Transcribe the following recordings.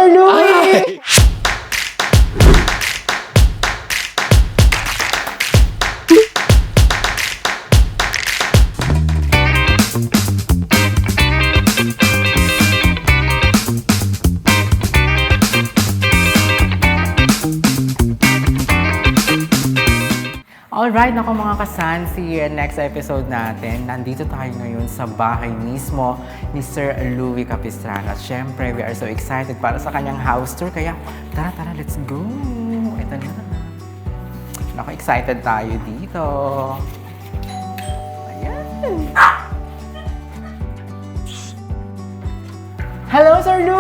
Sir Louie! Alright, naku mga kasansi, next episode natin, nandito tayo ngayon sa bahay mismo ni Sir Louie Capistrano. At syempre, we are so excited para sa kanyang house tour, kaya tara, let's go! Ito na. Naku, excited tayo dito. Ayan! Hello, Sir Louie!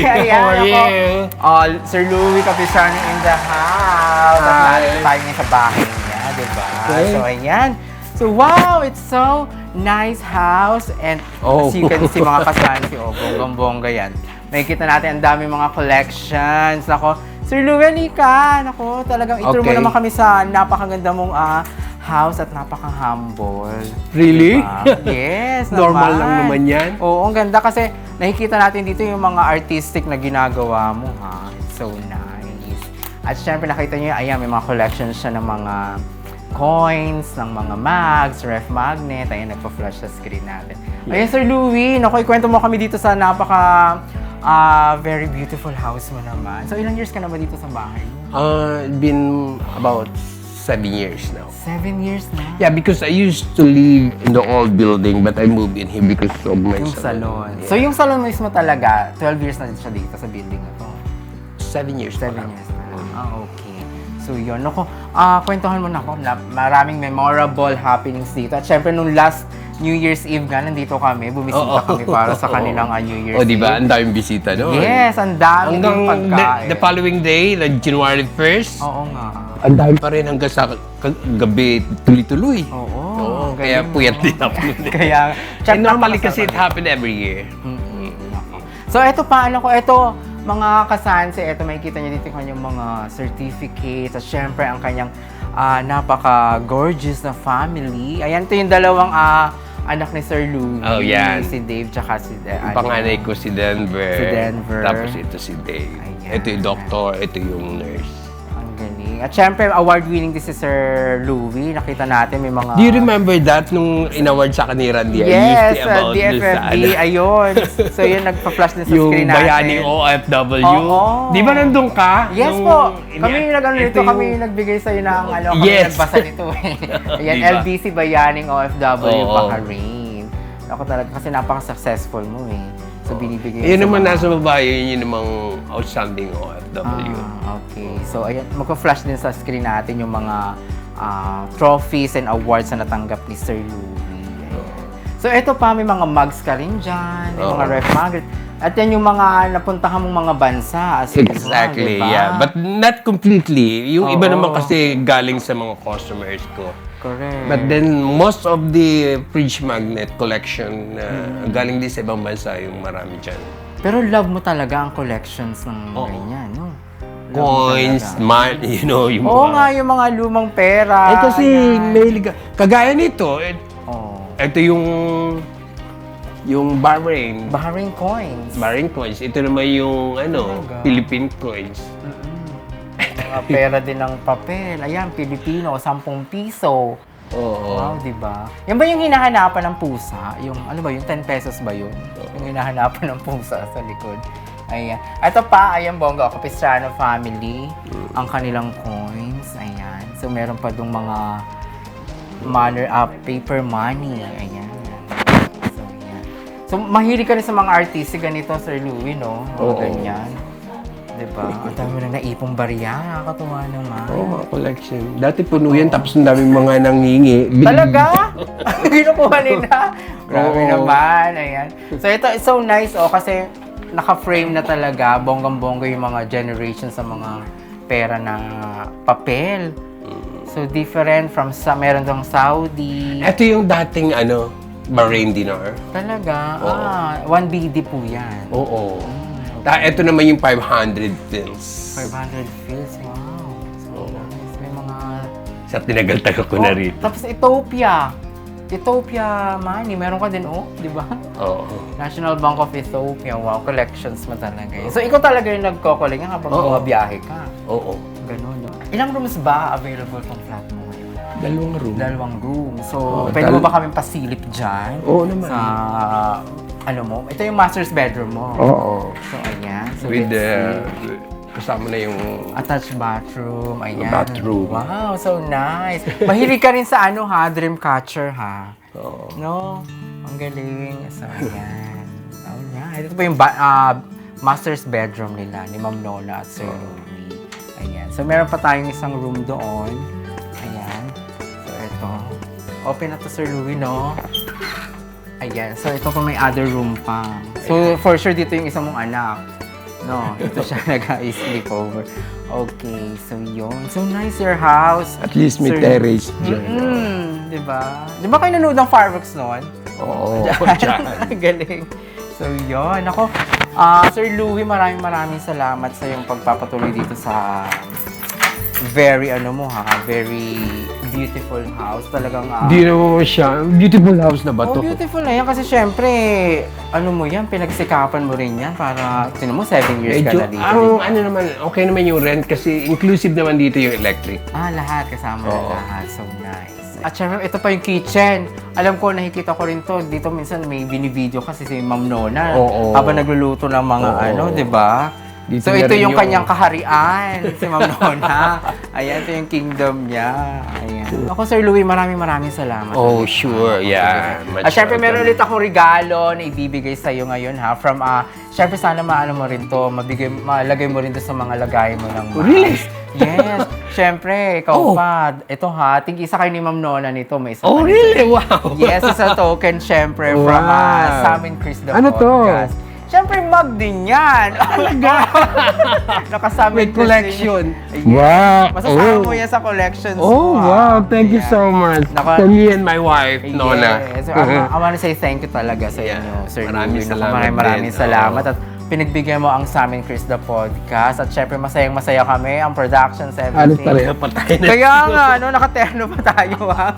Hi! How are you? Sir Louie Capistrano in the house. At narito tayo ngayon sa bahay niya, diba? Okay. So, ayan. So, wow! It's so nice house. And as you can see, mga kasansi, bonggang-bongga yan. Makikita natin ang dami mga collections. Nako, Sir Louie, halika! Nako, talagang ituro mo Okay. naman kami sa napakaganda mong house at napaka-humble. Really? Diba? Yes, Normal lang naman yan. Oo, ang ganda kasi nakikita natin dito yung mga artistic na ginagawa mo, ha? It's so nice. At syempre nakita niyo, ayan, may mga collections siya ng mga coins, ng mga mags, ref magnet. Ayan, nagpa-flash sa screen natin. Ayan, Sir Louie, naku, ikwento mo kami dito sa very beautiful house mo naman. So, ilang years ka na ba dito sa bahay? Been about 7 years now. 7 years na? Yeah, because I used to live in the old building, but I moved in here because of my Yung salon. salon. Yeah. So, yung salon mismo talaga, 12 years na siya dito sa building na to. 7 years. 7 pa lang. years na. Okay. So, yun. Naku, kwentuhan mo na ako. Maraming memorable happenings dito. At syempre, nung last New Year's Eve nga, nandito kami. Bumisita kami para sa kanilang New Year's Oh, di ba? Eve. Ang daming bisita noon. Yes, ang dami Hanggang din pagkain. the following day, like January 1st, Oo nga. ang dami pa rin hanggang sa gabi tuloy-tuloy. Oo. Oo, galing kaya mo. puyat din ako. Kaya, And normally kasi it happened every year. So, eto paano ko, eto, mga kasansi, eto makikita niyo dito yung kanyang mga certificates at syempre ang kanyang napaka-gorgeous na family. Ayan, ito yung dalawang anak ni Sir Louie. Oh, yan. Si Dave tsaka si Ang panganay ko si Denver. Si Denver. Tapos ito si Dave. Ayan. Ito yung doctor, ito yung nurse. Ang galing. At syempre, award-winning din si Sir Louie. Nakita natin may mga... Do you remember that nung in-award sa ni Randy? Yes, about dun sa DFFD, ayun. So yun, nagpa-flash din sa yung screen natin. bayaning OFW. Oo. Di ba nandun ka? Yes Nung po. Kami yung nag-ano ito nito, yung- kami yung nagbigay sa'yo ng kami Yes. nagbasa nito eh. Ayan, Diba? LBC Bayaning OFW Oo. Bahrain. Ako talaga, kasi napaka-successful mo eh. So binibigay Yun sa naman mga- nasa babae, yun namang outstanding OFW. Okay. So ayan, magpa-flash din sa screen natin yung mga trophies and awards na natanggap ni Sir Louie. Ayan. So ito pa, may mga mugs ka rin dyan, may mga Oo. ref magnet. At yan yung mga napuntahan mong mga bansa. As Exactly, usual, diba? yeah. But not completely. Yung iba Oo. naman kasi galing sa mga customers ko. Correct. But then, most of the fridge magnet collection, galing din sa ibang bansa yung marami dyan. Pero love mo talaga ang collections ng Oo. ganyan, no? Love mo Coins, talaga. yung Oo mga... nga, yung mga lumang pera. Eh kasi, yan. may kagaya nito, Oo. ito yung Bahrain. Bahrain coins. Bahrain coins. Ito naman yung, Talaga? Philippine coins. Mga pera din ng papel. Ayan, Pilipino, 10 piso. Oo. Wow, di ba? Yan ba yung hinahanapan ng pusa? Yung, ano ba yun, 10 pesos ba yun? Yung hinahanapan ng pusa sa likod. Ayan. Ito pa, ayan, Bongga, Capistrano family. Ang kanilang coins. Ayan. So, meron pa dong mga paper money. Ayan. So, ayan. So, mahilig ka rin sa mga artist, ganito, Sir Louie, no? Mga Oo. ganyan. Diba? Ang dami na naipong barya. Nakakatuwa naman. Oo, mga collection. Dati puno yan, tapos ang daming mga nanghingi. Talaga? Kinukuha nila? Grabe Oo. naman. Ayan. So, ito, it's so nice, kasi naka-frame na talaga, bonggang-bongga yung mga generation sa mga pera na papel. So, different from meron dong Saudi. Ito yung dating, Bahrain dinar. Talaga? Oo. 1 BD po yan. Oo. Ito naman yung 500 pills. 500 fils. Wow. So, nice. May mga... Sa tinagal-tagal ko na rin. Tapos Ethiopia. Ethiopia money, meron ka din, di ba? Oo. National Bank of Ethiopia, wow, collections mo talaga yun. So, ikaw talaga yung nagko-collect nga kapag Oo. bumabiyahe ka. Oo. Ganun, no? Ilang rooms ba available tong flat mo ngayon? 2 room. 2 room. So, Oo, pwede mo ba kaming pasilip dyan? Oo naman. Sa, ano mo, ito yung master's bedroom mo. Oo. So, ayan. So, With let's the, see. kasama na yung Attached bathroom, ayan. Bathroom. Wow, so nice. Mahilig ka rin sa Dreamcatcher, ha? Oo. No? Ang galing. So, ayan. Oh, yeah. Ito po yung master's bedroom nila, ni Ma'am Nola at Sir Louie. Ayan. So, meron pa tayong isang room doon. Ayan. So, ito. Open na to, Sir Louie, no? Ayan. So, ito pa may other room pa. So, for sure, dito yung isang mong anak. No, dito siya nag-sleep over. Okay, so yun. So nice your house. At least may Sir- terrace dyan. Diba? Di ba kayo nanood ng fireworks noon? Oo. Dyan. Galing. So yun. Ako, Sir Louie, maraming salamat sa yung pagpapatuloy dito sa very very beautiful house. Talagang Hindi naman siya. Beautiful house na ba to? beautiful na yan kasi syempre, ano mo yan, pinagsikapan mo rin yan para, tinan mo, 7 years ka Medyo, na dito. ano naman, okay naman yung rent kasi inclusive naman dito yung electric. Lahat, kasama na Oo. lahat. So nice. At syempre, ito pa yung kitchen. Alam ko, nakikita ko rin to. Dito minsan may binivideo kasi si Ma'am Nona. Oo. Habang nagluluto ng mga Oo. di ba? Dito So na ito rin yung yung- kanyang kaharian, si Ma'am Nona. Ayan, ito yung kingdom niya. Ayan. Ako, Sir Louie, maraming salamat. Oh, sure. Yeah. At syempre, meron ulit akong regalo na ibibigay sa iyo ngayon, ha? From, syempre, sana maano mo rin to, malagay mo rin to sa mga lagay mo ng mask. Really? Yes. Syempre, ikaw Oh. pa. Ito ha, tig-isa kay ni Ma'am Nona nito. May isa Oh, pa really? nito. Wow. Yes, isa token, syempre, from Wow. Sam and Chris the Ano to? Podcast. Syempre, mug din yan. Talaga. Nakasama With collection. Yes. Wow. Masasama Oh. mo yan sa collections Oh, mo. wow. Thank you Ayan. so much. Naka- For me and my wife, Nona. Yes. So, I want to say thank you talaga sa Yeah. inyo, Sir Maraming Louie. salamat Maraming din. salamat. Oo. At pinagbigyan mo ang Sam and Chris the Podcast. At syempre, masayang-masaya kami, ang productions, Halos everything. pareho pa tayo na. Kaya nga, nakaterno pa tayo, ha?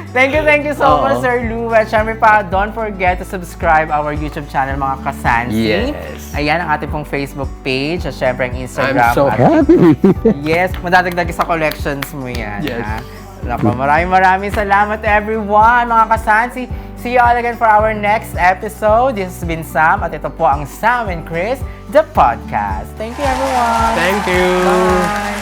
Thank you so Oo. much, Sir Lou. At syempre pa, don't forget to subscribe our YouTube channel, mga Kasansi. Yes. Ayan, ang ating pong Facebook page. At syempre, ang I'm Instagram. so at happy. yes, madadagdag sa collections mo yan. Yes. Ha? Naku, maraming salamat everyone, mga Kasansi. See you all again for our next episode. This has been Sam at ito po ang Sam and Chris, the podcast. Thank you everyone. Thank you. Bye.